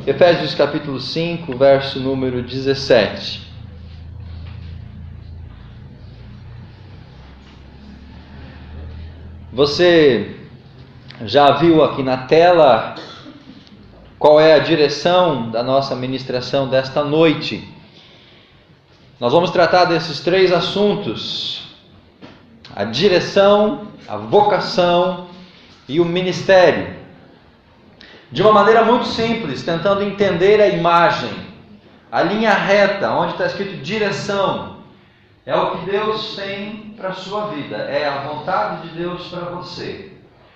Efésios capítulo 5, verso número 17. Você já viu aqui na tela qual é a direção da nossa ministração desta noite? Nós vamos tratar desses três assuntos: a direção, a vocação e o ministério. De uma maneira muito simples, tentando entender a imagem, a linha reta, onde está escrito direção, é o que Deus tem para a sua vida, é a vontade de Deus para você.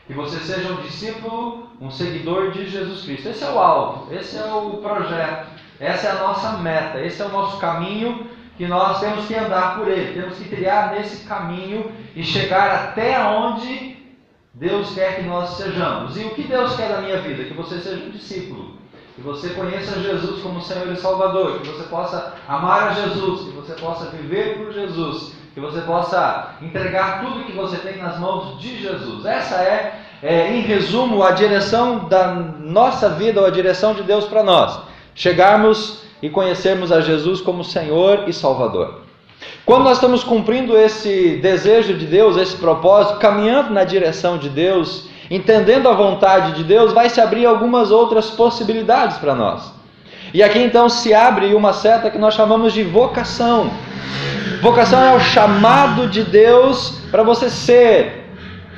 Que você seja um discípulo, um seguidor de Jesus Cristo. Esse é o alvo, esse é o projeto, essa é a nossa meta, esse é o nosso caminho que nós temos que andar por ele. Temos que trilhar nesse caminho e chegar até onde Deus quer que nós sejamos. E o que Deus quer da minha vida? Que você seja um discípulo, que você conheça Jesus como Senhor e Salvador, que você possa amar a Jesus, que você possa viver por Jesus, que você possa entregar tudo que você tem nas mãos de Jesus. Essa é, em resumo, a direção da nossa vida, ou a direção de Deus para nós. Chegarmos e conhecermos a Jesus como Senhor e Salvador. Quando nós estamos cumprindo esse desejo de Deus, esse propósito, caminhando na direção de Deus, entendendo a vontade de Deus, vai se abrir algumas outras possibilidades para nós. E aqui então se abre uma seta que nós chamamos de vocação. Vocação é o chamado de Deus para você ser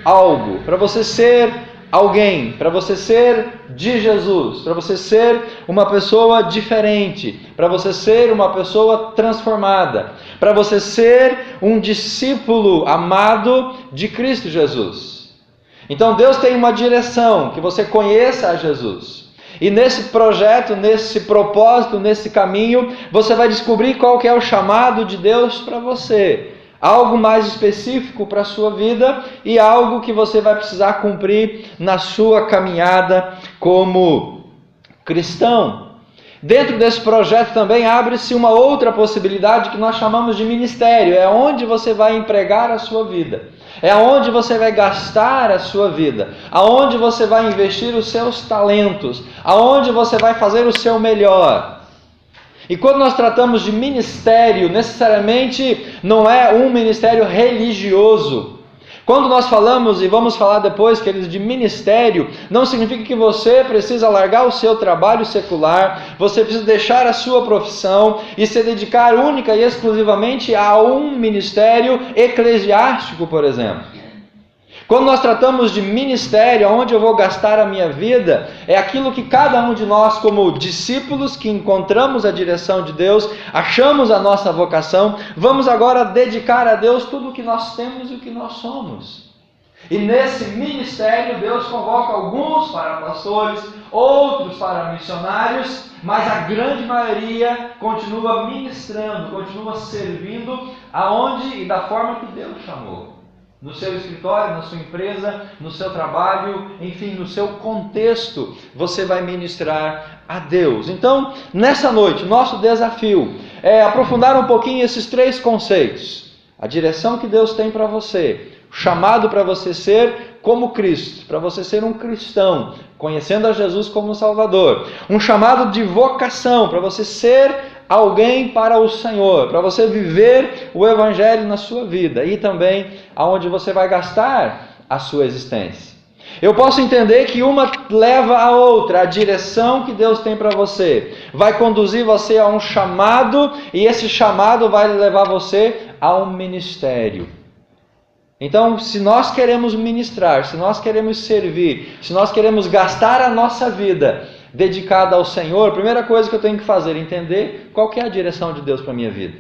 algo, para você ser alguém, para você ser de Jesus, para você ser uma pessoa diferente, para você ser uma pessoa transformada, para você ser um discípulo amado de Cristo Jesus. Então Deus tem uma direção, que você conheça a Jesus. E nesse projeto, nesse propósito, nesse caminho, você vai descobrir qual que é o chamado de Deus para você. Algo mais específico para a sua vida e algo que você vai precisar cumprir na sua caminhada como cristão. Dentro desse projeto também abre-se uma outra possibilidade que nós chamamos de ministério. É onde você vai empregar a sua vida. É onde você vai gastar a sua vida. Aonde você vai investir os seus talentos. Aonde você vai fazer o seu melhor. E quando nós tratamos de ministério, necessariamente não é um ministério religioso. Quando nós falamos, e vamos falar depois, queridos, de ministério, não significa que você precisa largar o seu trabalho secular, você precisa deixar a sua profissão e se dedicar única e exclusivamente a um ministério eclesiástico, por exemplo. Quando nós tratamos de ministério, onde eu vou gastar a minha vida, é aquilo que cada um de nós, como discípulos que encontramos a direção de Deus, achamos a nossa vocação, vamos agora dedicar a Deus tudo o que nós temos e o que nós somos. E nesse ministério, Deus convoca alguns para pastores, outros para missionários, mas a grande maioria continua ministrando, continua servindo aonde e da forma que Deus chamou. No seu escritório, na sua empresa, no seu trabalho, enfim, no seu contexto, você vai ministrar a Deus. Então, nessa noite, nosso desafio é aprofundar um pouquinho esses três conceitos. A direção que Deus tem para você, o chamado para você ser como Cristo, para você ser um cristão, conhecendo a Jesus como Salvador. Um chamado de vocação, para você ser alguém para o Senhor, para você viver o Evangelho na sua vida e também aonde você vai gastar a sua existência. Eu posso entender que uma leva a outra, a direção que Deus tem para você vai conduzir você a um chamado e esse chamado vai levar você a um ministério. Então, se nós queremos ministrar, se nós queremos servir, se nós queremos gastar a nossa vida dedicada ao Senhor, a primeira coisa que eu tenho que fazer é entender qual que é a direção de Deus para a minha vida.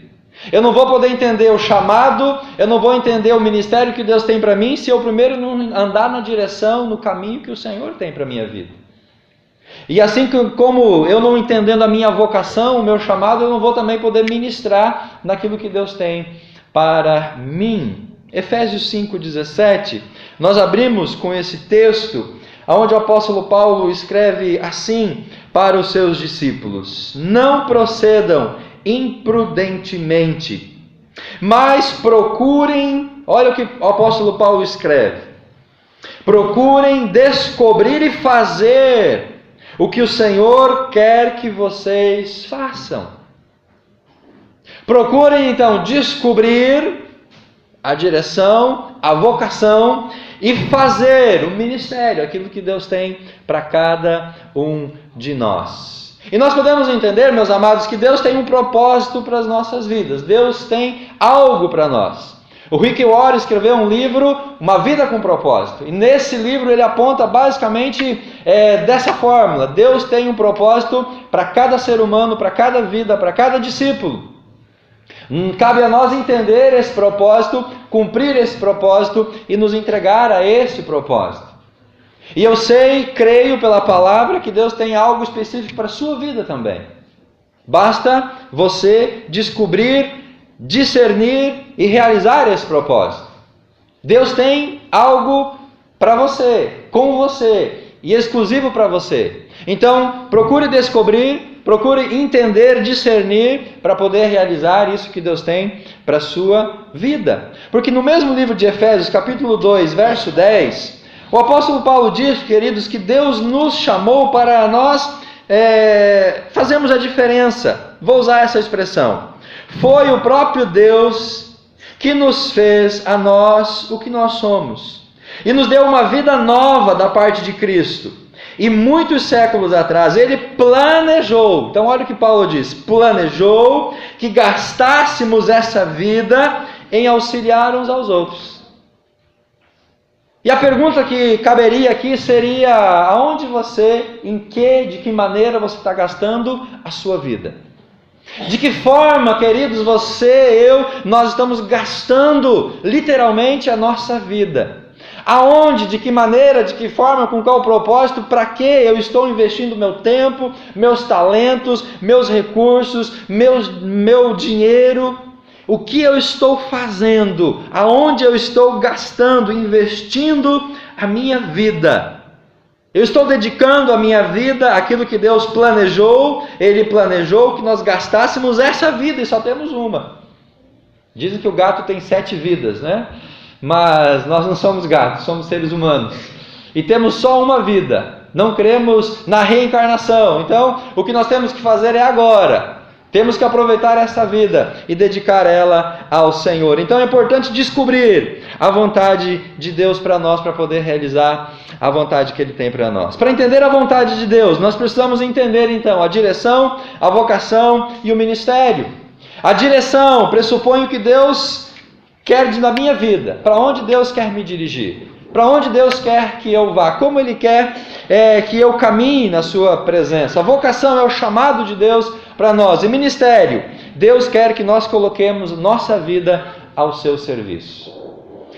Eu não vou poder entender o chamado, eu não vou entender o ministério que Deus tem para mim se eu primeiro não andar na direção, no caminho que o Senhor tem para a minha vida. E assim como eu não entendendo a minha vocação, o meu chamado, eu não vou também poder ministrar naquilo que Deus tem para mim. Efésios 5,17, nós abrimos com esse texto, onde o apóstolo Paulo escreve assim para os seus discípulos: não procedam imprudentemente, mas procurem, olha o que o apóstolo Paulo escreve, procurem descobrir e fazer o que o Senhor quer que vocês façam. Procurem então descobrir a direção, a vocação e fazer o ministério, aquilo que Deus tem para cada um de nós. E nós podemos entender, meus amados, que Deus tem um propósito para as nossas vidas. Deus tem algo para nós. O Rick Warren escreveu um livro, Uma Vida com Propósito. E nesse livro ele aponta basicamente dessa fórmula. Deus tem um propósito para cada ser humano, para cada vida, para cada discípulo. Cabe a nós entender esse propósito, cumprir esse propósito e nos entregar a esse propósito. E eu sei, creio pela palavra que Deus tem algo específico para a sua vida também. Basta você descobrir, discernir e realizar esse propósito. Deus tem algo para você, com você e exclusivo para você. Então, procure descobrir, procure entender, discernir para poder realizar isso que Deus tem para a sua vida. Porque no mesmo livro de Efésios, capítulo 2, verso 10, o apóstolo Paulo diz, queridos, que Deus nos chamou para nós fazermos a diferença. Vou usar essa expressão. Foi o próprio Deus que nos fez a nós o que nós somos. E nos deu uma vida nova da parte de Cristo. E muitos séculos atrás ele planejou, então olha o que Paulo diz, planejou que gastássemos essa vida em auxiliar uns aos outros. E a pergunta que caberia aqui seria, aonde você, de que maneira você está gastando a sua vida? De que forma, queridos, nós estamos gastando literalmente a nossa vida? Aonde, de que maneira, de que forma, com qual propósito, para que eu estou investindo meu tempo, meus talentos, meus recursos, meu dinheiro? O que eu estou fazendo? Aonde eu estou gastando, investindo a minha vida? Eu estou dedicando a minha vida àquilo que Deus planejou. Ele planejou que nós gastássemos essa vida e só temos uma. Dizem que o gato tem 7 vidas, né? Mas nós não somos gatos, somos seres humanos. E temos só uma vida. Não cremos na reencarnação. Então, o que nós temos que fazer é agora. Temos que aproveitar essa vida e dedicar ela ao Senhor. Então é importante descobrir a vontade de Deus para nós, para poder realizar a vontade que Ele tem para nós. Para entender a vontade de Deus, nós precisamos entender então a direção, a vocação e o ministério. A direção pressupõe o que Deus quer na minha vida, para onde Deus quer me dirigir, para onde Deus quer que eu vá, como Ele quer que eu caminhe na sua presença. A vocação é o chamado de Deus para nós. E ministério, Deus quer que nós coloquemos nossa vida ao seu serviço.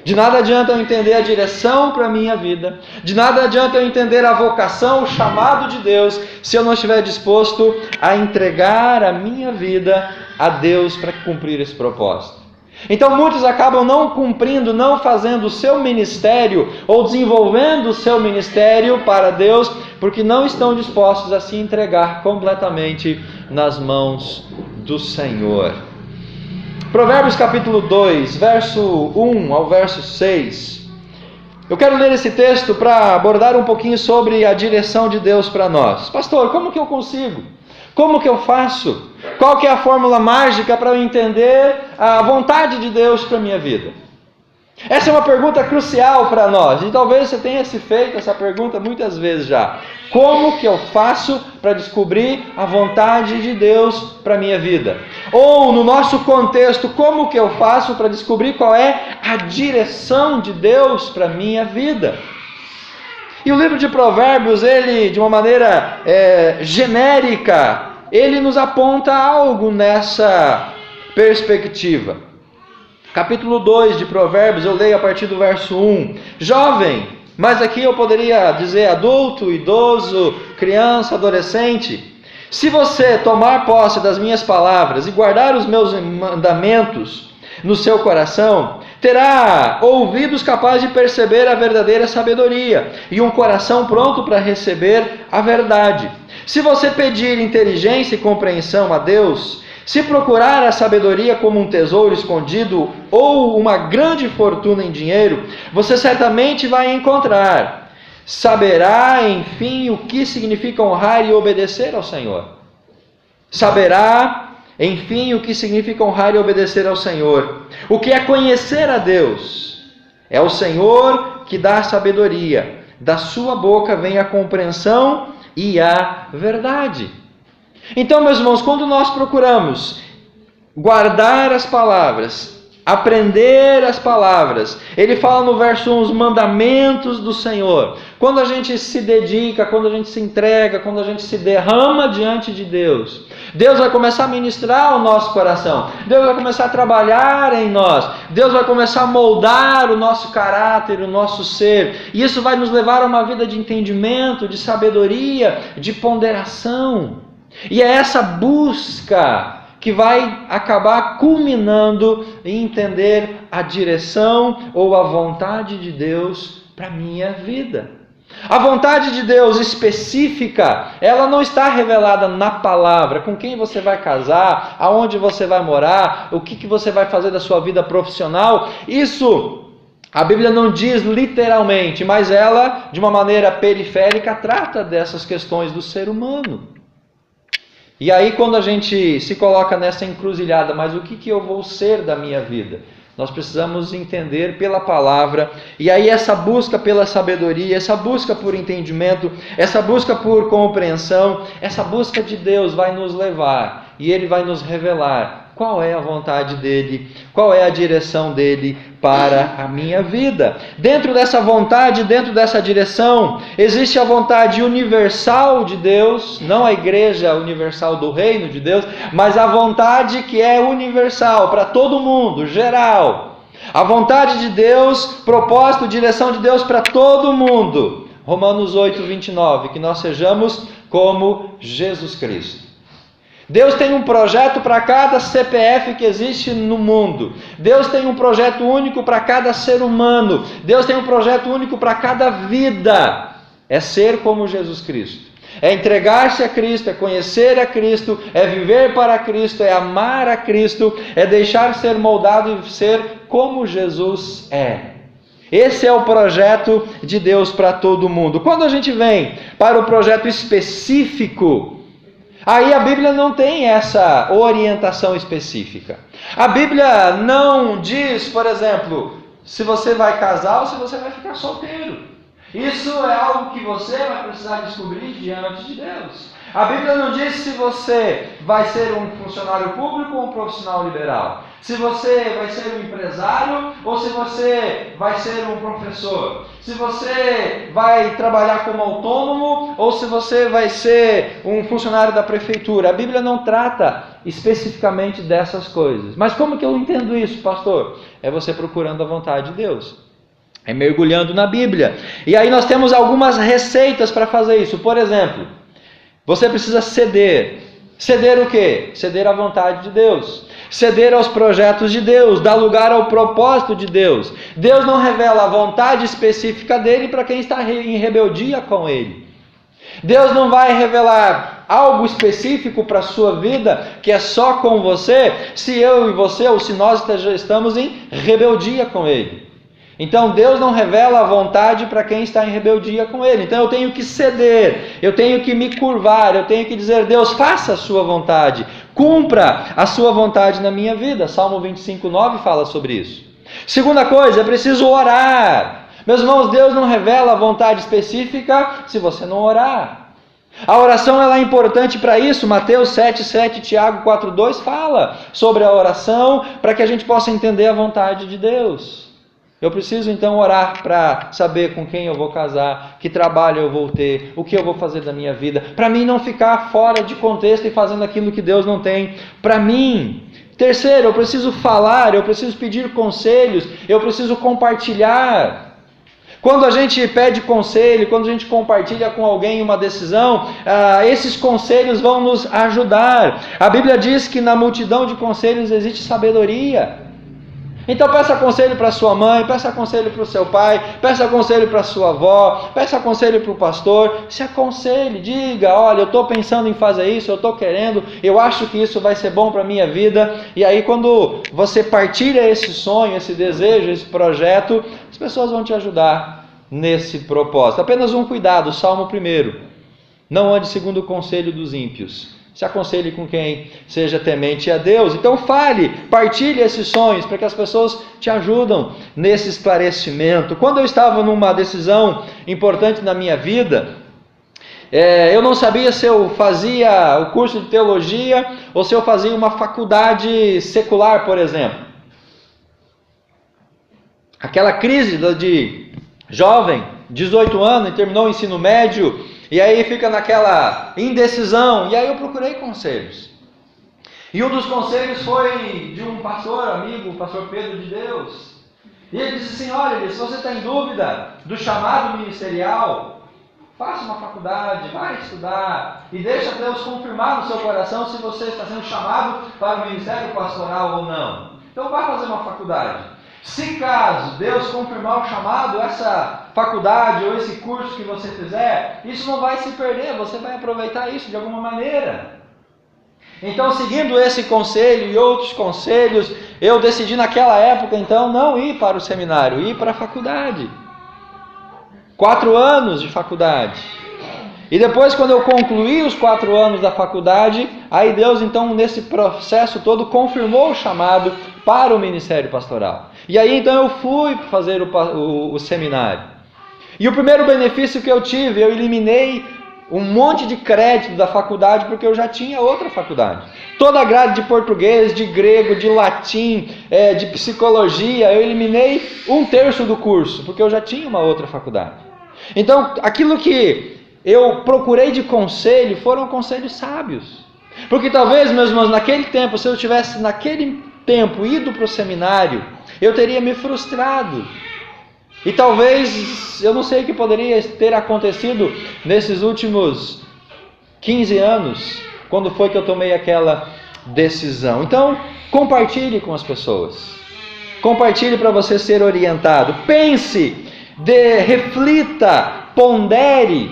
De nada adianta eu entender a direção para a minha vida, de nada adianta eu entender a vocação, o chamado de Deus, se eu não estiver disposto a entregar a minha vida a Deus para cumprir esse propósito. Então muitos acabam não cumprindo, não fazendo o seu ministério ou desenvolvendo o seu ministério para Deus, porque não estão dispostos a se entregar completamente nas mãos do Senhor. Provérbios capítulo 2, verso 1 ao verso 6. Eu quero ler esse texto para abordar um pouquinho sobre a direção de Deus para nós. Pastor, como que eu consigo? Como que eu faço? Qual que é a fórmula mágica para eu entender a vontade de Deus para a minha vida? Essa é uma pergunta crucial para nós. E talvez você tenha se feito essa pergunta muitas vezes já. Como que eu faço para descobrir a vontade de Deus para a minha vida? Ou, no nosso contexto, como que eu faço para descobrir qual é a direção de Deus para a minha vida? E o livro de Provérbios, ele, de uma maneira genérica, ele nos aponta algo nessa perspectiva. Capítulo 2 de Provérbios, eu leio a partir do verso 1. Jovem, mas aqui eu poderia dizer adulto, idoso, criança, adolescente. Se você tomar posse das minhas palavras e guardar os meus mandamentos no seu coração, terá ouvidos capazes de perceber a verdadeira sabedoria e um coração pronto para receber a verdade. Se você pedir inteligência e compreensão a Deus, se procurar a sabedoria como um tesouro escondido ou uma grande fortuna em dinheiro, você certamente vai encontrar. saberá, enfim, o que significa honrar e obedecer ao Senhor. Saberá, enfim, o que significa honrar e obedecer ao Senhor. O que é conhecer a Deus? É o Senhor que dá a sabedoria. Da sua boca vem a compreensão e a verdade. Então, meus irmãos, quando nós procuramos guardar as palavras, aprender as palavras, ele fala no verso 1, os mandamentos do Senhor. Quando a gente se dedica, quando a gente se entrega, quando a gente se derrama diante de Deus, Deus vai começar a ministrar o nosso coração, Deus vai começar a trabalhar em nós, Deus vai começar a moldar o nosso caráter, o nosso ser, e isso vai nos levar a uma vida de entendimento, de sabedoria, de ponderação. E é essa busca que vai acabar culminando em entender a direção ou a vontade de Deus para a minha vida. A vontade de Deus específica, ela não está revelada na palavra, com quem você vai casar, aonde você vai morar, o que você vai fazer da sua vida profissional. Isso a Bíblia não diz literalmente, mas ela, de uma maneira periférica, trata dessas questões do ser humano. E aí quando a gente se coloca nessa encruzilhada, mas o que eu vou ser da minha vida? Nós precisamos entender pela palavra, e aí essa busca pela sabedoria, essa busca por entendimento, essa busca por compreensão, essa busca de Deus vai nos levar, e Ele vai nos revelar qual é a vontade dEle, qual é a direção dEle para a minha vida. Dentro dessa vontade, dentro dessa direção, existe a vontade universal de Deus, não a igreja universal do reino de Deus, mas a vontade que é universal, para todo mundo, geral. A vontade de Deus, propósito, direção de Deus para todo mundo. Romanos 8, 29, que nós sejamos como Jesus Cristo. Deus tem um projeto para cada CPF que existe no mundo. Deus tem um projeto único para cada ser humano. Deus tem um projeto único para cada vida. É ser como Jesus Cristo. É entregar-se a Cristo, é conhecer a Cristo, é viver para Cristo, é amar a Cristo, é deixar ser moldado e ser como Jesus é. Esse é o projeto de Deus para todo mundo. Quando a gente vem para o projeto específico, aí a Bíblia não tem essa orientação específica. A Bíblia não diz, por exemplo, se você vai casar ou se você vai ficar solteiro. Isso é algo que você vai precisar descobrir diante de Deus. A Bíblia não diz se você vai ser um funcionário público ou um profissional liberal. Se você vai ser um empresário ou se você vai ser um professor. Se você vai trabalhar como autônomo ou se você vai ser um funcionário da prefeitura. A Bíblia não trata especificamente dessas coisas. Mas como que eu entendo isso, pastor? É você procurando a vontade de Deus. É mergulhando na Bíblia. E aí nós temos algumas receitas para fazer isso. Por exemplo, você precisa ceder. Ceder o quê? Ceder à vontade de Deus. Ceder aos projetos de Deus. Dar lugar ao propósito de Deus. Deus não revela a vontade específica dele para quem está em rebeldia com ele. Deus não vai revelar algo específico para a sua vida que é só com você, se eu e você ou se nós estamos em rebeldia com ele. Então Deus não revela a vontade para quem está em rebeldia com Ele. Então eu tenho que ceder, eu tenho que me curvar, eu tenho que dizer: Deus, faça a sua vontade, cumpra a sua vontade na minha vida. Salmo 25:9 fala sobre isso. Segunda coisa, é preciso orar. Meus irmãos, Deus não revela a vontade específica se você não orar. A oração ela é importante para isso. Mateus 7:7, Tiago 4:2 fala sobre a oração para que a gente possa entender a vontade de Deus. Eu preciso então orar para saber com quem eu vou casar, que trabalho eu vou ter, o que eu vou fazer da minha vida, para mim não ficar fora de contexto e fazendo aquilo que Deus não tem para mim. Terceiro, eu preciso falar, eu preciso pedir conselhos, eu preciso compartilhar. Quando a gente pede conselho, quando a gente compartilha com alguém uma decisão, esses conselhos vão nos ajudar. A Bíblia diz que na multidão de conselhos existe sabedoria. Então peça conselho para sua mãe, peça conselho para o seu pai, peça conselho para sua avó, peça conselho para o pastor, se aconselhe, diga: olha, eu estou pensando em fazer isso, eu estou querendo, eu acho que isso vai ser bom para a minha vida. E aí quando você partilha esse sonho, esse desejo, esse projeto, as pessoas vão te ajudar. nesse propósito. Apenas um cuidado, Salmo 1. Não ande segundo o conselho dos ímpios. Se aconselhe com quem seja temente a Deus. Então fale, partilhe esses sonhos para que as pessoas te ajudem nesse esclarecimento. Quando eu estava numa decisão importante na minha vida, eu não sabia se eu fazia o curso de teologia ou se eu fazia uma faculdade secular, por exemplo. Aquela crise de jovem, 18 anos, e terminou o ensino médio, e aí fica naquela indecisão, e aí eu procurei conselhos. E um dos conselhos foi de um pastor amigo, o pastor Pedro de Deus. E ele disse assim: olha, se você está em dúvida do chamado ministerial, faça uma faculdade, vai estudar, e deixa Deus confirmar no seu coração se você está sendo chamado para o ministério pastoral ou não. Então vá fazer uma faculdade. Se caso Deus confirmar o chamado, essa faculdade ou esse curso que você fizer, isso não vai se perder, você vai aproveitar isso de alguma maneira. Então, seguindo esse conselho e outros conselhos, eu decidi naquela época, então, não ir para o seminário, ir para a faculdade. 4 anos de faculdade. E depois, quando eu concluí os 4 anos da faculdade, aí Deus, então, nesse processo todo, confirmou o chamado para o ministério pastoral. E aí, então, eu fui fazer o seminário. E o primeiro benefício que eu tive, eu eliminei um monte de crédito da faculdade, porque eu já tinha outra faculdade. Toda a grade de português, de grego, de latim, de psicologia, eu eliminei 1/3 do curso, porque eu já tinha uma outra faculdade. Então, aquilo que eu procurei de conselho foram conselhos sábios. Porque talvez, meus irmãos, naquele tempo, se eu tivesse naquele tempo ido para o seminário, eu teria me frustrado. E talvez, eu não sei o que poderia ter acontecido nesses últimos 15 anos, quando foi que eu tomei aquela decisão. Então, compartilhe com as pessoas. Compartilhe para você ser orientado. Pense, reflita, pondere.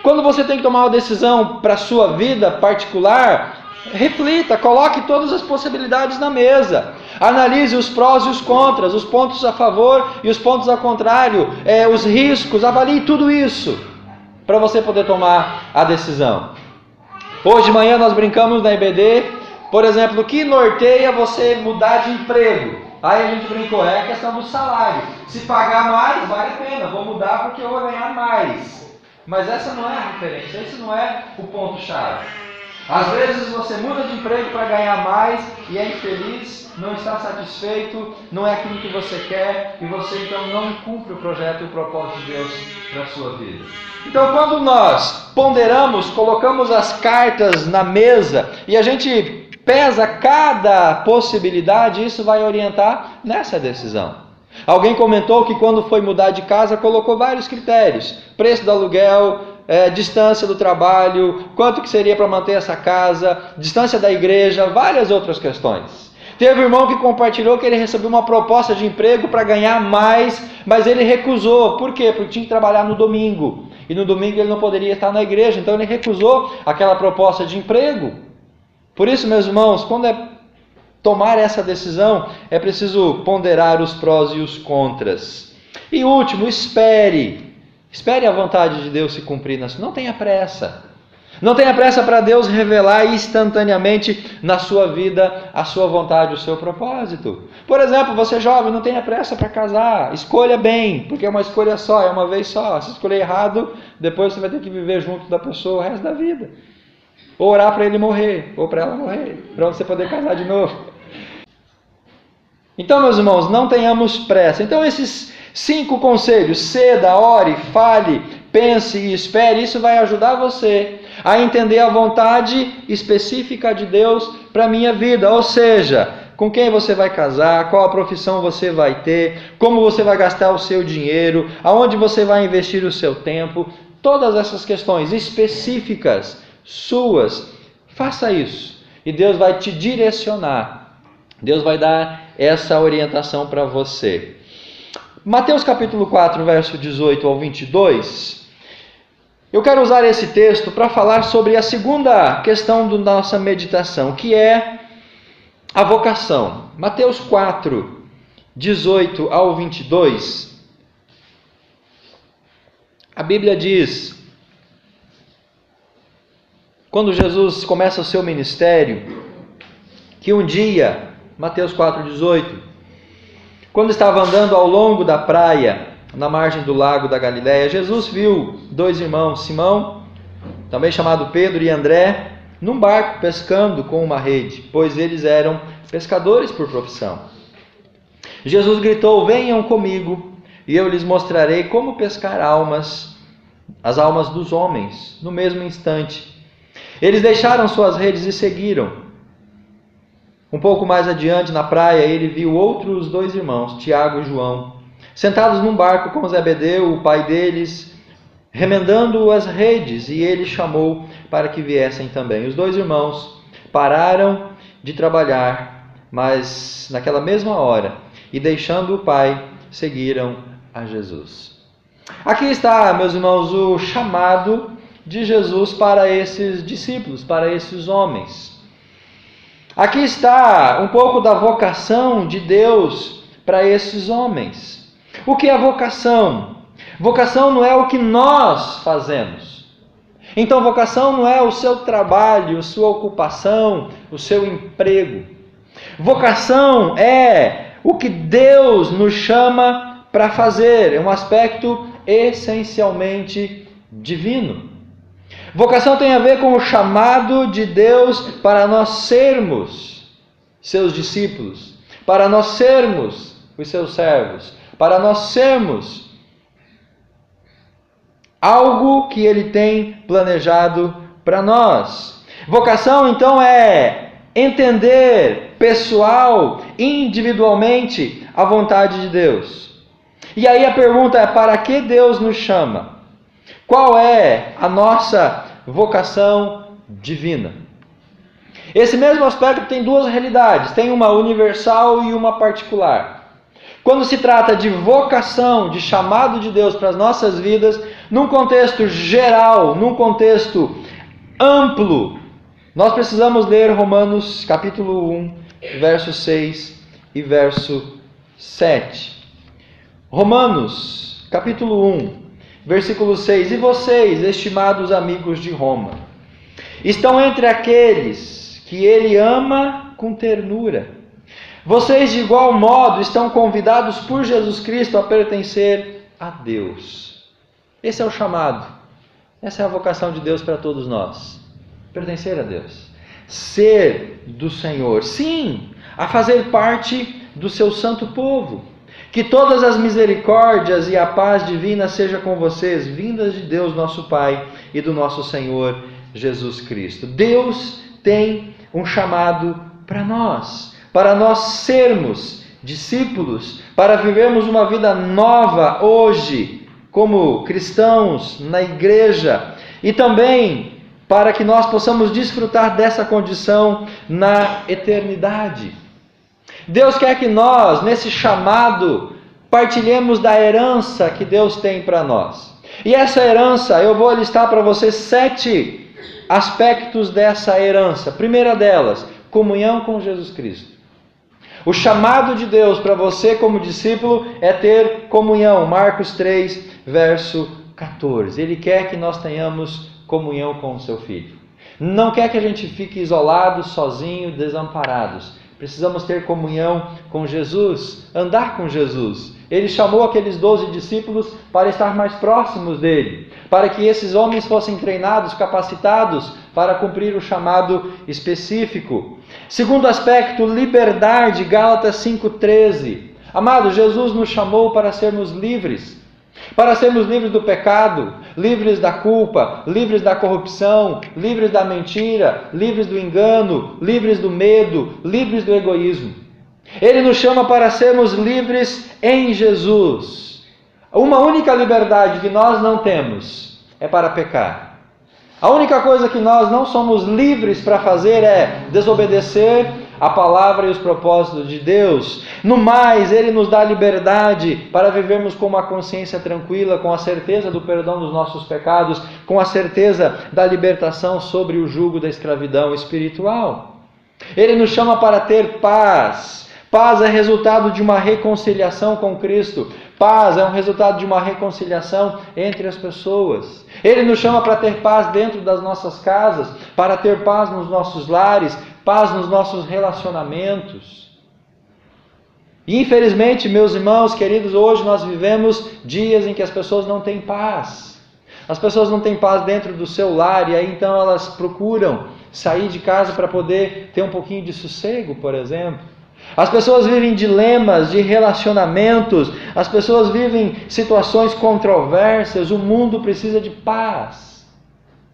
Quando você tem que tomar uma decisão para a sua vida particular, reflita, coloque todas as possibilidades na mesa. Analise os prós e os contras, os pontos a favor e os pontos ao contrário, os riscos, avalie tudo isso para você poder tomar a decisão. Hoje de manhã nós brincamos na IBD, por exemplo, o que norteia você mudar de emprego? Aí a gente brincou, é a questão do salário. Se pagar mais, vale a pena, vou mudar porque eu vou ganhar mais. Mas essa não é a referência, esse não é o ponto-chave. Às vezes você muda de emprego para ganhar mais e é infeliz, não está satisfeito, não é aquilo que você quer e você então não cumpre o projeto e o propósito de Deus para a sua vida. Então, quando nós ponderamos, colocamos as cartas na mesa e a gente pesa cada possibilidade, isso vai orientar nessa decisão. Alguém comentou que quando foi mudar de casa colocou vários critérios: preço do aluguel, distância do trabalho, quanto que seria para manter essa casa, distância da igreja, várias outras questões. Teve um irmão que compartilhou que ele recebeu uma proposta de emprego para ganhar mais, mas ele recusou. Por quê? Porque tinha que trabalhar no domingo. E no domingo ele não poderia estar na igreja, então ele recusou aquela proposta de emprego. Por isso, meus irmãos, quando tomar essa decisão, é preciso ponderar os prós e os contras. E último, espere. Espere a vontade de Deus se cumprir. Não tenha pressa. Não tenha pressa para Deus revelar instantaneamente na sua vida a sua vontade, o seu propósito. Por exemplo, você jovem, não tenha pressa para casar. Escolha bem, porque é uma escolha só, é uma vez só. Se escolher errado, depois você vai ter que viver junto da pessoa o resto da vida. Ou orar para ele morrer, ou para ela morrer, para você poder casar de novo. Então, meus irmãos, não tenhamos pressa. Então, esses 5 conselhos: ceda, ore, fale, pense e espere. Isso vai ajudar você a entender a vontade específica de Deus para a minha vida. Ou seja, com quem você vai casar, qual a profissão você vai ter, como você vai gastar o seu dinheiro, aonde você vai investir o seu tempo. Todas essas questões específicas suas, faça isso. E Deus vai te direcionar. Deus vai dar essa orientação para você. Mateus capítulo 4, verso 18 ao 22. Eu quero usar esse texto para falar sobre a segunda questão da nossa meditação, que é a vocação. Mateus 4, 18 ao 22. A Bíblia diz, quando Jesus começa o seu ministério, que um dia, Mateus 4,18, quando estava andando ao longo da praia, na margem do lago da Galileia, Jesus viu dois irmãos, Simão, também chamado Pedro, e André, num barco pescando com uma rede, pois eles eram pescadores por profissão. Jesus gritou: venham comigo, e eu lhes mostrarei como pescar as almas dos homens. No mesmo instante, eles deixaram suas redes e seguiram. Um pouco mais adiante, na praia, ele viu outros dois irmãos, Tiago e João, sentados num barco com Zebedeu, o pai deles, remendando as redes, e ele chamou para que viessem também. Os dois irmãos pararam de trabalhar, mas naquela mesma hora, e deixando o pai, seguiram a Jesus. Aqui está, meus irmãos, o chamado de Jesus para esses discípulos, para esses homens. Aqui está um pouco da vocação de Deus para esses homens. O que é vocação? Vocação não é o que nós fazemos. Então, vocação não é o seu trabalho, a sua ocupação, o seu emprego. Vocação é o que Deus nos chama para fazer. É um aspecto essencialmente divino. Vocação tem a ver com o chamado de Deus para nós sermos seus discípulos, para nós sermos os seus servos, para nós sermos algo que Ele tem planejado para nós. Vocação, então, é entender pessoal, individualmente, a vontade de Deus. E aí a pergunta é: para que Deus nos chama? Qual é a nossa vocação divina? Esse mesmo aspecto tem duas realidades, tem uma universal e uma particular. Quando se trata de vocação, de chamado de Deus para as nossas vidas, num contexto geral, num contexto amplo, nós precisamos ler Romanos capítulo 1, verso 6 e verso 7. Romanos capítulo 1, versículo 6. E vocês, estimados amigos de Roma, estão entre aqueles que Ele ama com ternura. Vocês, de igual modo, estão convidados por Jesus Cristo a pertencer a Deus. Esse é o chamado. Essa é a vocação de Deus para todos nós. Pertencer a Deus. Ser do Senhor. Sim, a fazer parte do seu santo povo. Que todas as misericórdias e a paz divina seja com vocês, vindas de Deus nosso Pai e do nosso Senhor Jesus Cristo. Deus tem um chamado para nós sermos discípulos, para vivermos uma vida nova hoje, como cristãos na igreja, e também para que nós possamos desfrutar dessa condição na eternidade. Deus quer que nós, nesse chamado, partilhemos da herança que Deus tem para nós. E essa herança, eu vou listar para vocês 7 aspectos dessa herança. A primeira delas, comunhão com Jesus Cristo. O chamado de Deus para você como discípulo é ter comunhão. Marcos 3, verso 14. Ele quer que nós tenhamos comunhão com o seu Filho. Não quer que a gente fique isolado, sozinho, desamparados. Precisamos ter comunhão com Jesus, andar com Jesus. Ele chamou aqueles 12 discípulos para estar mais próximos dele, para que esses homens fossem treinados, capacitados para cumprir o chamado específico. Segundo aspecto, liberdade, Gálatas 5,13. Amado, Jesus nos chamou para sermos livres do pecado, livres da culpa, livres da corrupção, livres da mentira, livres do engano, livres do medo, livres do egoísmo. Ele nos chama para sermos livres em Jesus. Uma única liberdade que nós não temos é para pecar. A única coisa que nós não somos livres para fazer é desobedecer a palavra e os propósitos de Deus. No mais, Ele nos dá liberdade para vivermos com uma consciência tranquila, com a certeza do perdão dos nossos pecados, com a certeza da libertação sobre o jugo da escravidão espiritual. Ele nos chama para ter paz. Paz é resultado de uma reconciliação com Cristo. Paz é um resultado de uma reconciliação entre as pessoas. Ele nos chama para ter paz dentro das nossas casas, para ter paz nos nossos lares, paz nos nossos relacionamentos. E infelizmente, meus irmãos queridos, hoje nós vivemos dias em que as pessoas não têm paz. As pessoas não têm paz dentro do seu lar e aí então elas procuram sair de casa para poder ter um pouquinho de sossego, por exemplo. As pessoas vivem dilemas de relacionamentos, as pessoas vivem situações controversas, o mundo precisa de paz.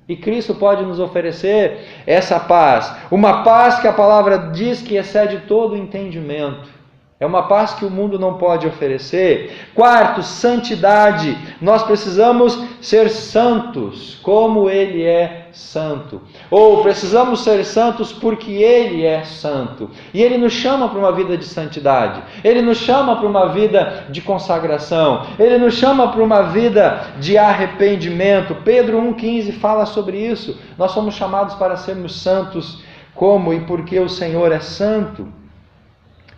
E Cristo pode nos oferecer essa paz, uma paz que a palavra diz que excede todo o entendimento. É uma paz que o mundo não pode oferecer. Quarto, santidade. Nós precisamos ser santos como Ele é santo. Ou precisamos ser santos porque Ele é santo. E Ele nos chama para uma vida de santidade. Ele nos chama para uma vida de consagração. Ele nos chama para uma vida de arrependimento. Pedro 1,15 fala sobre isso. Nós somos chamados para sermos santos como e porque o Senhor é santo.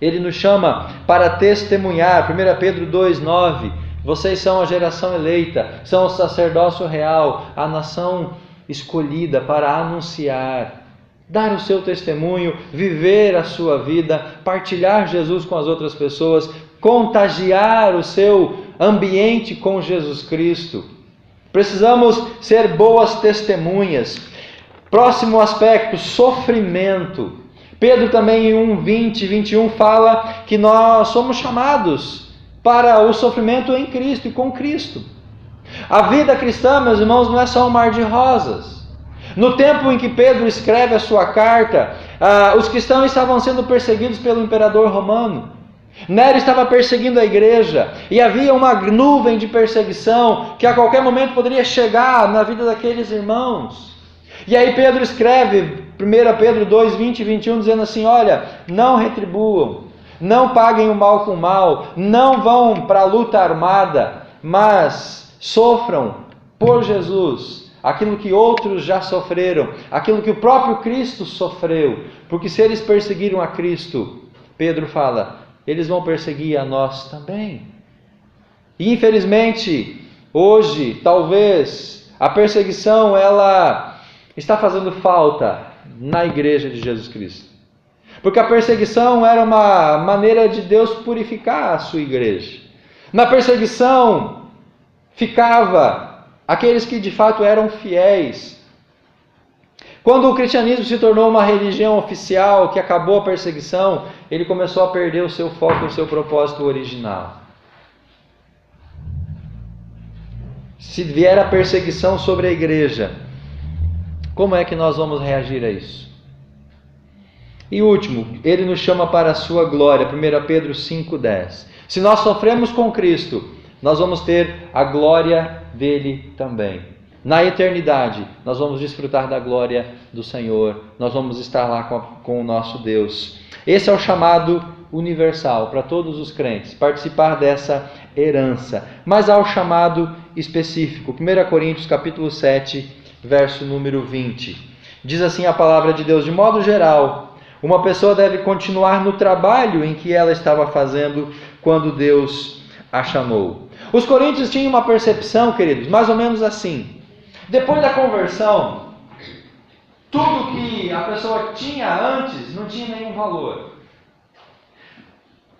Ele nos chama para testemunhar. 1 Pedro 2,9. Vocês são a geração eleita, são o sacerdócio real, a nação escolhida para anunciar, dar o seu testemunho, viver a sua vida, partilhar Jesus com as outras pessoas, contagiar o seu ambiente com Jesus Cristo. Precisamos ser boas testemunhas. Próximo aspecto, sofrimento. Pedro também em 1:20 e 21 fala que nós somos chamados para o sofrimento em Cristo e com Cristo. A vida cristã, meus irmãos, não é só um mar de rosas. No tempo em que Pedro escreve a sua carta, os cristãos estavam sendo perseguidos pelo imperador romano. Nero estava perseguindo a igreja e havia uma nuvem de perseguição que a qualquer momento poderia chegar na vida daqueles irmãos. E aí Pedro escreve 1 Pedro 2:20 e 21 dizendo assim: olha, não retribuam, não paguem o mal com o mal, não vão para a luta armada, mas sofram por Jesus aquilo que outros já sofreram, aquilo que o próprio Cristo sofreu, porque se eles perseguiram a Cristo, Pedro fala, eles vão perseguir a nós também. E infelizmente, hoje, talvez, a perseguição, ela está fazendo falta na igreja de Jesus Cristo. Porque a perseguição era uma maneira de Deus purificar a sua igreja. Na perseguição ficava aqueles que de fato eram fiéis. Quando o cristianismo se tornou uma religião oficial, que acabou a perseguição, ele começou a perder o seu foco e o seu propósito original. Se vier a perseguição sobre a igreja, como é que nós vamos reagir a isso? E último, ele nos chama para a sua glória, 1 Pedro 5,10. Se nós sofremos com Cristo, nós vamos ter a glória dele também. Na eternidade, nós vamos desfrutar da glória do Senhor, nós vamos estar lá com o nosso Deus. Esse é o chamado universal para todos os crentes, participar dessa herança. Mas há o chamado específico, 1 Coríntios capítulo 7, verso número 20. Diz assim a palavra de Deus: de modo geral, uma pessoa deve continuar no trabalho em que ela estava fazendo quando Deus a chamou. Os coríntios tinham uma percepção, queridos, mais ou menos assim. Depois da conversão, tudo que a pessoa tinha antes não tinha nenhum valor.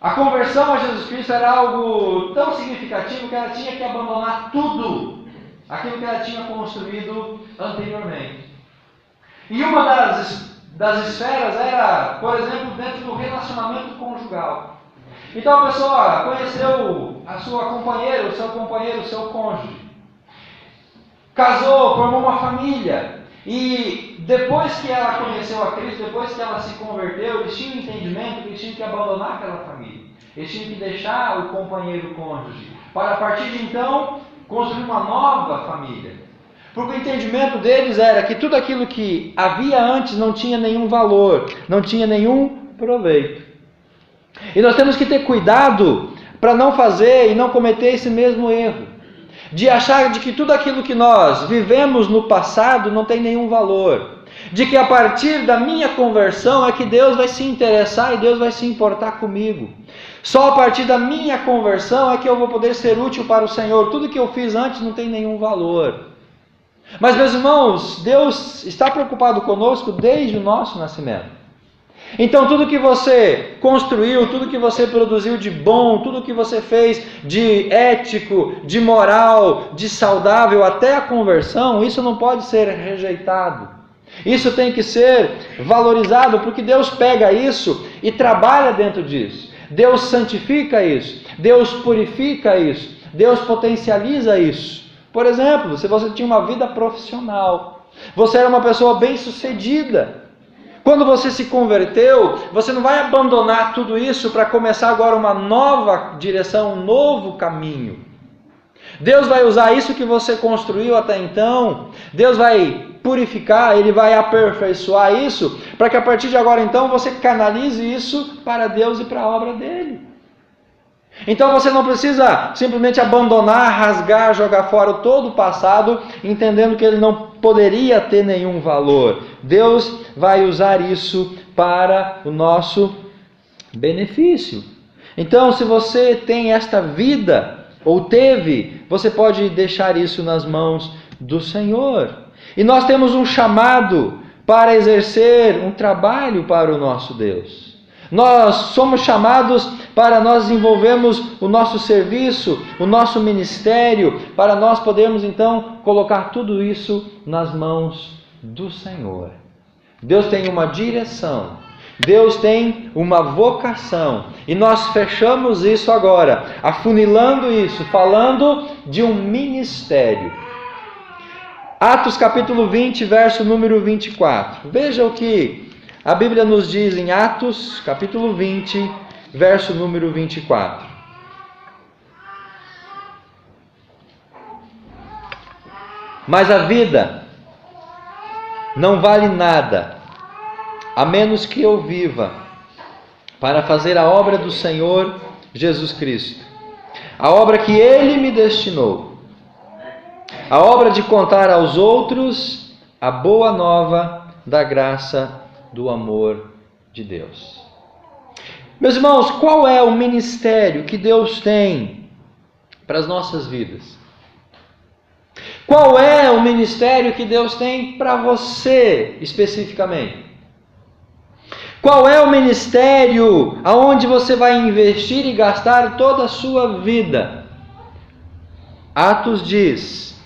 A conversão a Jesus Cristo era algo tão significativo que ela tinha que abandonar tudo aquilo que ela tinha construído anteriormente. E uma das esferas era, por exemplo, dentro do relacionamento conjugal. Então a pessoa conheceu a sua companheira, o seu companheiro, o seu cônjuge. Casou, formou uma família. E depois que ela conheceu a Cristo, depois que ela se converteu, eles tinham um entendimento que eles tinham que abandonar aquela família. Eles tinham que deixar o companheiro cônjuge, para a partir de então construir uma nova família. Porque o entendimento deles era que tudo aquilo que havia antes não tinha nenhum valor, não tinha nenhum proveito. E nós temos que ter cuidado para não fazer e não cometer esse mesmo erro, de achar de que tudo aquilo que nós vivemos no passado não tem nenhum valor, de que a partir da minha conversão é que Deus vai se interessar e Deus vai se importar comigo. Só a partir da minha conversão é que eu vou poder ser útil para o Senhor. Tudo que eu fiz antes não tem nenhum valor. Mas, meus irmãos, Deus está preocupado conosco desde o nosso nascimento. Então, tudo que você construiu, tudo que você produziu de bom, tudo que você fez de ético, de moral, de saudável, até a conversão, isso não pode ser rejeitado. Isso tem que ser valorizado, porque Deus pega isso e trabalha dentro disso. Deus santifica isso, Deus purifica isso, Deus potencializa isso. Por exemplo, se você tinha uma vida profissional, você era uma pessoa bem-sucedida. Quando você se converteu, você não vai abandonar tudo isso para começar agora uma nova direção, um novo caminho. Deus vai usar isso que você construiu até então, Deus vai purificar, Ele vai aperfeiçoar isso, para que a partir de agora então você canalize isso para Deus e para a obra dEle. Então você não precisa simplesmente abandonar, rasgar, jogar fora todo o passado, entendendo que ele não poderia ter nenhum valor. Deus vai usar isso para o nosso benefício. Então, se você tem esta vida, ou teve, você pode deixar isso nas mãos do Senhor. E nós temos um chamado para exercer um trabalho para o nosso Deus. Nós somos chamados para nós desenvolvermos o nosso serviço, o nosso ministério, para nós podermos então colocar tudo isso nas mãos do Senhor. Deus tem uma direção, Deus tem uma vocação, e nós fechamos isso agora, afunilando isso, falando de um ministério. Atos capítulo 20, verso número 24. Veja o que a Bíblia nos diz em Atos capítulo 20, verso número 24. Mas a vida não vale nada, a menos que eu viva para fazer a obra do Senhor Jesus Cristo, a obra que Ele me destinou, a obra de contar aos outros a boa nova da graça do amor de Deus. Meus irmãos, qual é o ministério que Deus tem para as nossas vidas? Qual é o ministério que Deus tem para você especificamente? Qual é o ministério aonde você vai investir e gastar toda a sua vida? Atos diz: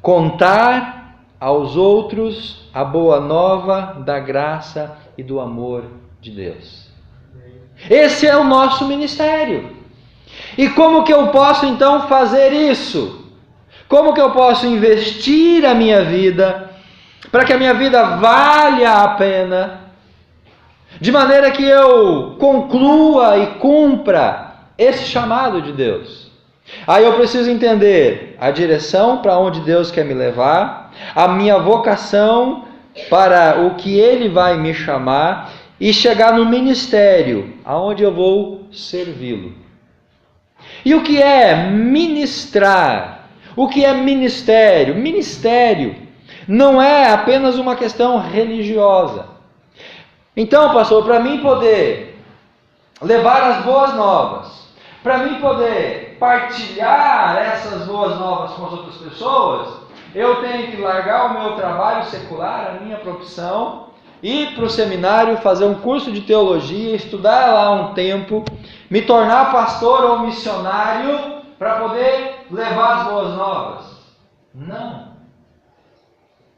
contar aos outros a boa nova da graça e do amor de Deus. Esse é o nosso ministério. E como que eu posso então fazer isso? Como que eu posso investir a minha vida para que a minha vida valha a pena, de maneira que eu conclua e cumpra esse chamado de Deus? Aí eu preciso entender a direção para onde Deus quer me levar, a minha vocação para o que Ele vai me chamar e chegar no ministério, aonde eu vou servi-lo. E o que é ministrar? O que é ministério? Ministério não é apenas uma questão religiosa. Então, pastor, para mim poder levar as boas novas, para mim poder partilhar essas boas novas com as outras pessoas, eu tenho que largar o meu trabalho secular, a minha profissão, ir para o seminário, fazer um curso de teologia, estudar lá um tempo, me tornar pastor ou missionário para poder levar as boas novas. Não.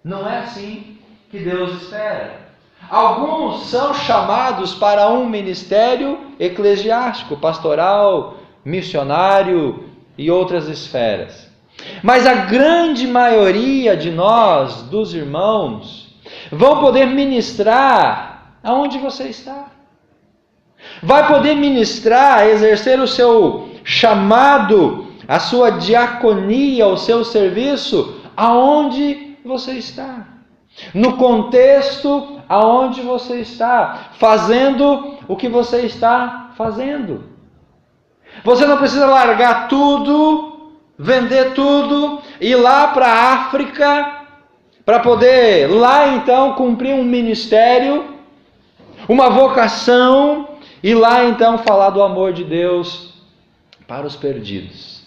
Não é assim que Deus espera. Alguns são chamados para um ministério eclesiástico, pastoral, missionário e outras esferas. Mas a grande maioria de nós, dos irmãos, vão poder ministrar aonde você está. Vai poder ministrar, exercer o seu chamado, a sua diaconia, o seu serviço, aonde você está. No contexto aonde você está, fazendo o que você está fazendo. Você não precisa largar tudo, vender tudo, ir lá para a África, para poder lá então cumprir um ministério, uma vocação, E lá então falar do amor de Deus para os perdidos.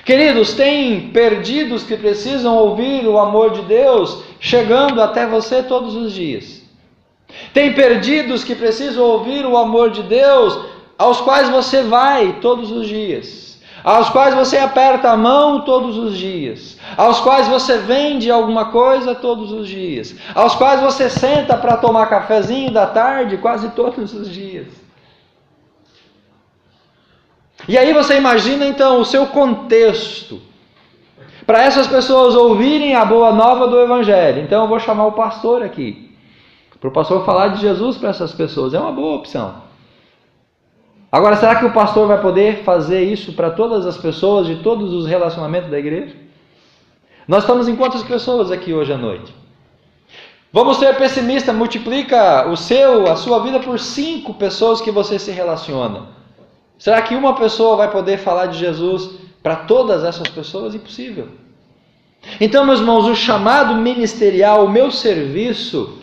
Queridos, tem perdidos que precisam ouvir o amor de Deus chegando até você todos os dias. Tem perdidos que precisam ouvir o amor de Deus aos quais você vai todos os dias, aos quais você aperta a mão todos os dias, aos quais você vende alguma coisa todos os dias, aos quais você senta para tomar cafezinho da tarde quase todos os dias. E aí você imagina então o seu contexto para essas pessoas ouvirem a boa nova do Evangelho. Então eu vou chamar o pastor aqui, para o pastor falar de Jesus para essas pessoas. É uma boa opção. Agora, será que o pastor vai poder fazer isso para todas as pessoas de todos os relacionamentos da igreja? Nós estamos em quantas pessoas aqui hoje à noite? Vamos ser pessimistas, multiplica a sua vida por 5 pessoas que você se relaciona. Será que uma pessoa vai poder falar de Jesus para todas essas pessoas? Impossível. Então, meus irmãos, o chamado ministerial, o meu serviço,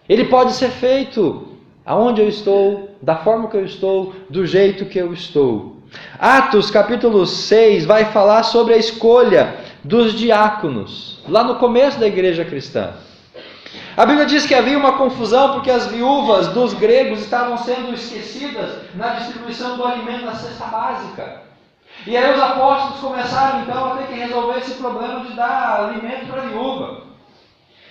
ele pode ser feito aonde eu estou, da forma que eu estou, do jeito que eu estou. Atos capítulo 6 vai falar sobre a escolha dos diáconos, lá no começo da igreja cristã. A Bíblia diz que havia uma confusão porque as viúvas dos gregos estavam sendo esquecidas na distribuição do alimento da cesta básica. E aí os apóstolos começaram então a ter que resolver esse problema de dar alimento para a viúva.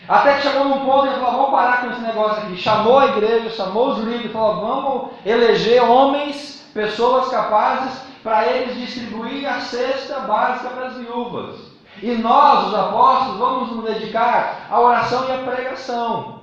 Até que chegou num ponto e ele falou: vamos parar com esse negócio aqui. Chamou a igreja, chamou os líderes, falou: vamos eleger homens, pessoas capazes, para eles distribuir a cesta básica para as viúvas. E nós, os apóstolos, vamos nos dedicar à oração e à pregação.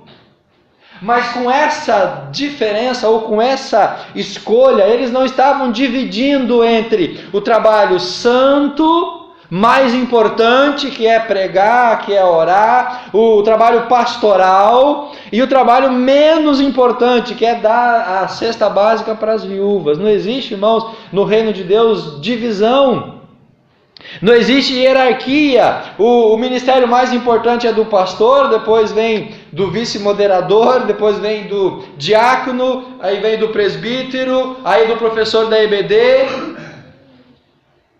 Mas com essa diferença, ou com essa escolha, eles não estavam dividindo entre o trabalho santo, mais importante, que é pregar, que é orar, o trabalho pastoral, e o trabalho menos importante, que é dar a cesta básica para as viúvas. Não existe, irmãos, no reino de Deus, divisão. Não existe hierarquia. O ministério mais importante é do pastor, depois vem do vice-moderador, depois vem do diácono, aí vem do presbítero, aí do professor da EBD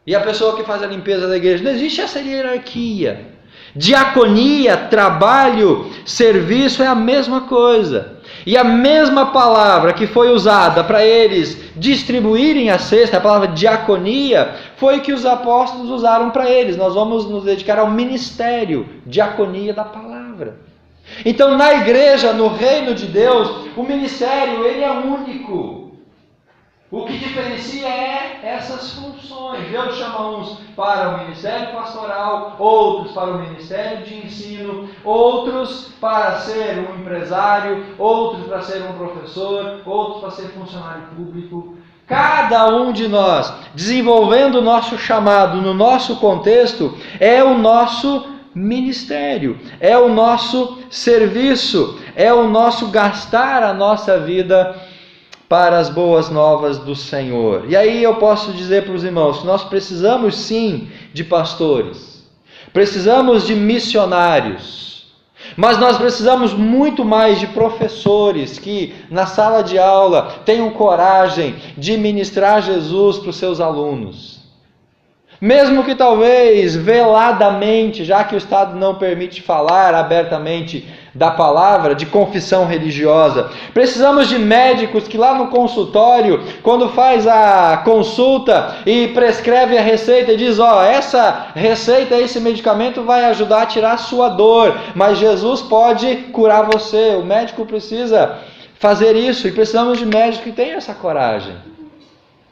e a pessoa que faz a limpeza da igreja. Não existe essa hierarquia. Diaconia, trabalho, serviço é a mesma coisa. E a mesma palavra que foi usada para eles distribuírem a cesta, a palavra diaconia, foi que os apóstolos usaram para eles. Nós vamos nos dedicar ao ministério, diaconia da palavra. Então, na igreja, no reino de Deus, o ministério ele é único. O que diferencia é essas funções. Deus chama uns para o ministério pastoral, outros para o ministério de ensino, outros para ser um empresário, outros para ser um professor, outros para ser funcionário público. Cada um de nós, desenvolvendo o nosso chamado no nosso contexto, é o nosso ministério, é o nosso serviço, é o nosso gastar a nossa vida para as boas novas do Senhor. E aí eu posso dizer para os irmãos que nós precisamos sim de pastores, precisamos de missionários, mas nós precisamos muito mais de professores que na sala de aula tenham coragem de ministrar Jesus para os seus alunos. Mesmo que talvez veladamente, já que o Estado não permite falar abertamente da palavra, de confissão religiosa. Precisamos de médicos que lá no consultório, quando faz a consulta e prescreve a receita e diz: essa receita, esse medicamento vai ajudar a tirar a sua dor, mas Jesus pode curar você. O médico precisa fazer isso, e precisamos de médicos que tenham essa coragem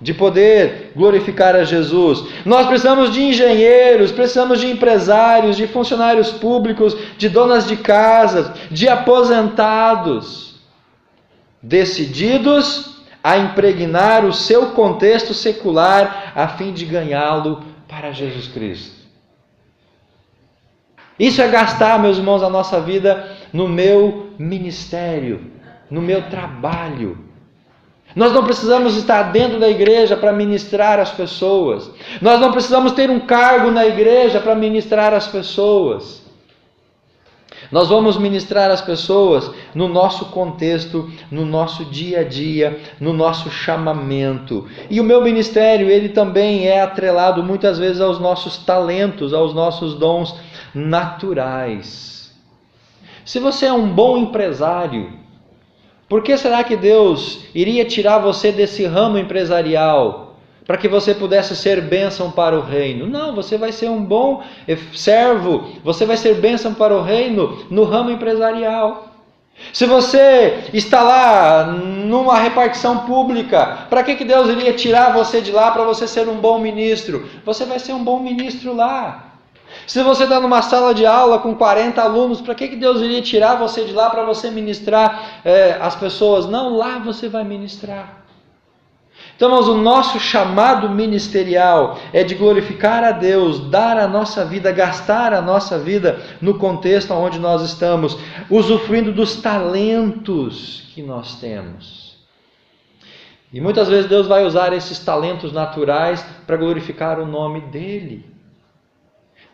de poder glorificar a Jesus. Nós precisamos de engenheiros, precisamos de empresários, de funcionários públicos, de donas de casas, de aposentados, decididos a impregnar o seu contexto secular a fim de ganhá-lo para Jesus Cristo. Isso é gastar, meus irmãos, a nossa vida no meu ministério, no meu trabalho. Nós não precisamos estar dentro da igreja para ministrar as pessoas. Nós não precisamos ter um cargo na igreja para ministrar as pessoas. Nós vamos ministrar às pessoas no nosso contexto, no nosso dia a dia, no nosso chamamento. E o meu ministério, ele também é atrelado muitas vezes aos nossos talentos, aos nossos dons naturais. Se você é um bom empresário, por que será que Deus iria tirar você desse ramo empresarial para que você pudesse ser bênção para o reino? Não, você vai ser um bom servo, você vai ser bênção para o reino no ramo empresarial. Se você está lá numa repartição pública, para que Deus iria tirar você de lá para você ser um bom ministro? Você vai ser um bom ministro lá. Se você está numa sala de aula com 40 alunos, para que Deus iria tirar você de lá para você ministrar as pessoas? Não, lá você vai ministrar. Então, irmãos, o nosso chamado ministerial é de glorificar a Deus, dar a nossa vida, gastar a nossa vida no contexto onde nós estamos, usufruindo dos talentos que nós temos. E muitas vezes Deus vai usar esses talentos naturais para glorificar o nome dEle.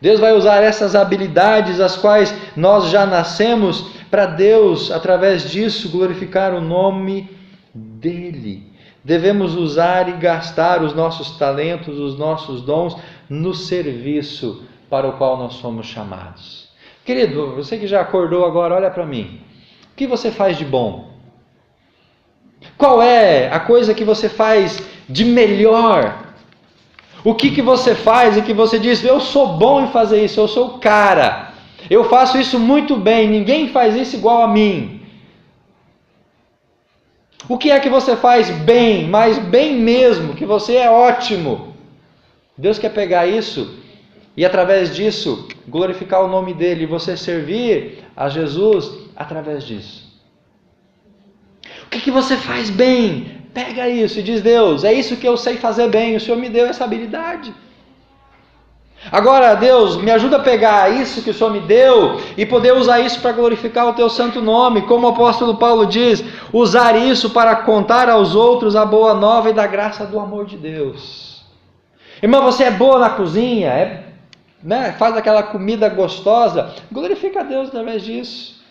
Deus vai usar essas habilidades, as quais nós já nascemos, para Deus, através disso, glorificar o nome dEle. Devemos usar e gastar os nossos talentos, os nossos dons, no serviço para o qual nós somos chamados. Querido, você que já acordou agora, olha para mim. O que você faz de bom? Qual é a coisa que você faz de melhor? O que você faz e que você diz, eu sou bom em fazer isso, eu sou o cara, eu faço isso muito bem, ninguém faz isso igual a mim. O que é que você faz bem, mas bem mesmo, que você é ótimo? Deus quer pegar isso e através disso glorificar o nome dEle, e você servir a Jesus através disso. O que você faz bem? Pega isso e diz, Deus, é isso que eu sei fazer bem, o Senhor me deu essa habilidade. Agora, Deus, me ajuda a pegar isso que o Senhor me deu e poder usar isso para glorificar o Teu santo nome. Como o apóstolo Paulo diz, usar isso para contar aos outros a boa nova e da graça do amor de Deus. Irmão, você é boa na cozinha, faz aquela comida gostosa, glorifica a Deus através disso.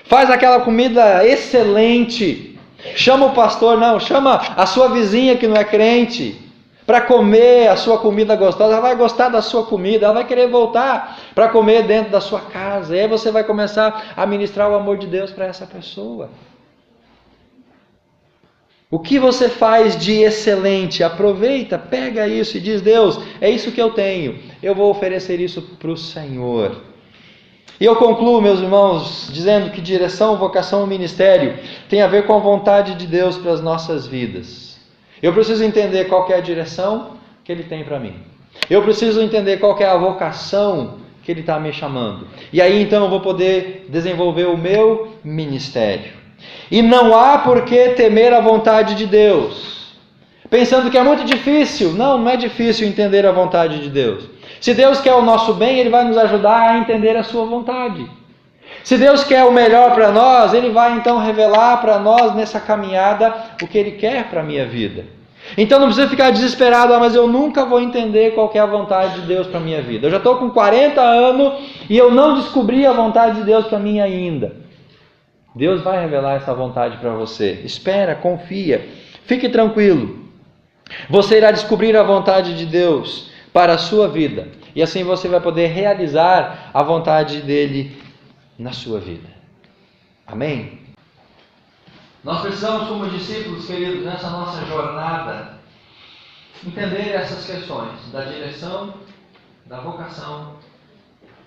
Faz aquela comida excelente. Chama o pastor, não, chama a sua vizinha que não é crente para comer a sua comida gostosa. Ela vai gostar da sua comida, ela vai querer voltar para comer dentro da sua casa. E aí você vai começar a ministrar o amor de Deus para essa pessoa. O que você faz de excelente? Aproveita, pega isso e diz, Deus, é isso que eu tenho, eu vou oferecer isso para o Senhor. E eu concluo, meus irmãos, dizendo que direção, vocação e ministério tem a ver com a vontade de Deus para as nossas vidas. Eu preciso entender qual que é a direção que Ele tem para mim. Eu preciso entender qual que é a vocação que Ele está me chamando. E aí então eu vou poder desenvolver o meu ministério. E não há por que temer a vontade de Deus, pensando que é muito difícil. Não é difícil entender a vontade de Deus. Se Deus quer o nosso bem, Ele vai nos ajudar a entender a sua vontade. Se Deus quer o melhor para nós, Ele vai então revelar para nós nessa caminhada o que Ele quer para a minha vida. Então não precisa ficar desesperado, mas eu nunca vou entender qual que é a vontade de Deus para a minha vida. Eu já estou com 40 anos e eu não descobri a vontade de Deus para mim ainda. Deus vai revelar essa vontade para você. Espera, confia, fique tranquilo. Você irá descobrir a vontade de Deus para a sua vida. E assim você vai poder realizar a vontade dEle na sua vida. Amém? Nós precisamos, como discípulos, queridos, nessa nossa jornada, entender essas questões da direção, da vocação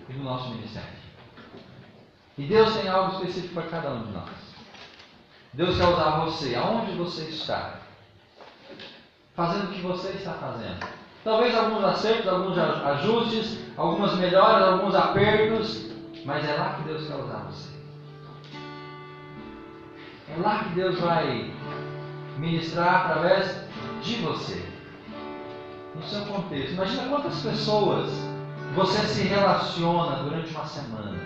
e do nosso ministério. E Deus tem algo específico para cada um de nós. Deus quer usar você, aonde você está, fazendo o que você está fazendo. Talvez alguns acertos, alguns ajustes, algumas melhoras, alguns apertos, mas é lá que Deus quer usar você. É lá que Deus vai ministrar através de você, no seu contexto. Imagina quantas pessoas você se relaciona durante uma semana.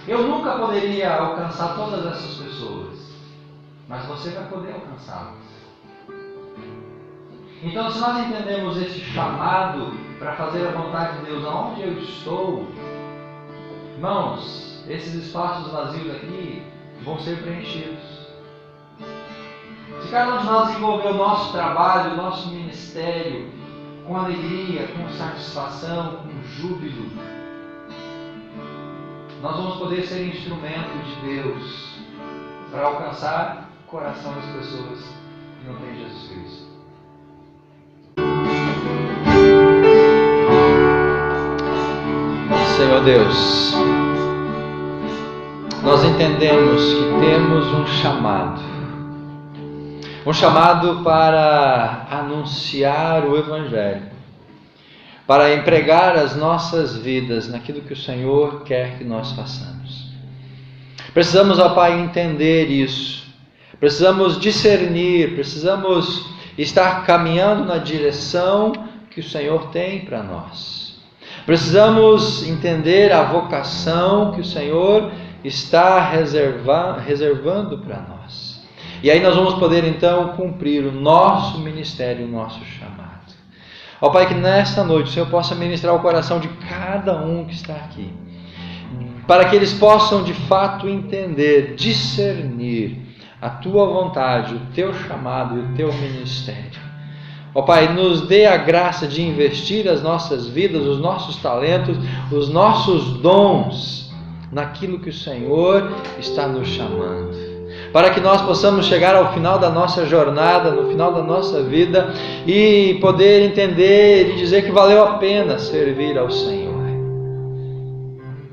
Eu nunca poderia alcançar todas essas pessoas, mas você vai poder alcançá-las. Então, se nós entendemos esse chamado para fazer a vontade de Deus aonde eu estou, Irmãos, esses espaços vazios aqui vão ser preenchidos. Se cada um de nós desenvolver o nosso trabalho, o nosso ministério com alegria, com satisfação, com júbilo, nós vamos poder ser instrumento de Deus para alcançar o coração das pessoas que não têm Jesus Cristo. Senhor Deus, nós entendemos que temos um chamado para anunciar o Evangelho, para empregar as nossas vidas naquilo que o Senhor quer que nós façamos. Precisamos, ó Pai, entender isso, precisamos discernir, precisamos estar caminhando na direção que o Senhor tem para nós. Precisamos entender a vocação que o Senhor está reservando para nós. E aí nós vamos poder então cumprir o nosso ministério, o nosso chamado. Ó Pai, que nesta noite o Senhor possa ministrar o coração de cada um que está aqui, para que eles possam de fato entender, discernir a Tua vontade, o Teu chamado e o Teu ministério. Ó Pai, nos dê a graça de investir as nossas vidas, os nossos talentos, os nossos dons naquilo que o Senhor está nos chamando, para que nós possamos chegar ao final da nossa jornada, no final da nossa vida, e poder entender e dizer que valeu a pena servir ao Senhor.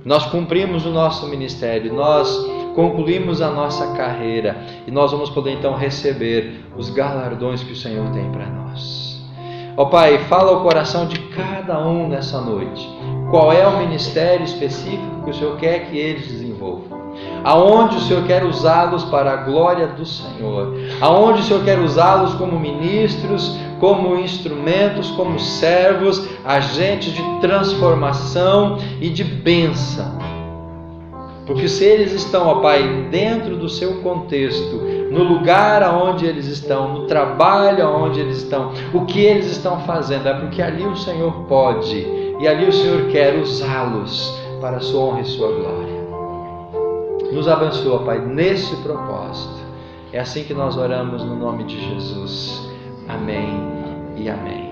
Nós cumprimos o nosso ministério, nós concluímos a nossa carreira, e nós vamos poder então receber os galardões que o Senhor tem para nós. Ó Pai, fala ao coração de cada um nessa noite. Qual é o ministério específico que o Senhor quer que eles desenvolvam? Aonde o Senhor quer usá-los para a glória do Senhor? Aonde o Senhor quer usá-los como ministros, como instrumentos, como servos, agentes de transformação e de bênção? Porque se eles estão, ó Pai, dentro do seu contexto, no lugar aonde eles estão, no trabalho aonde eles estão, o que eles estão fazendo, é porque ali o Senhor pode, e ali o Senhor quer usá-los para a sua honra e sua glória. Nos abençoa, Pai, nesse propósito. É assim que nós oramos no nome de Jesus. Amém e amém.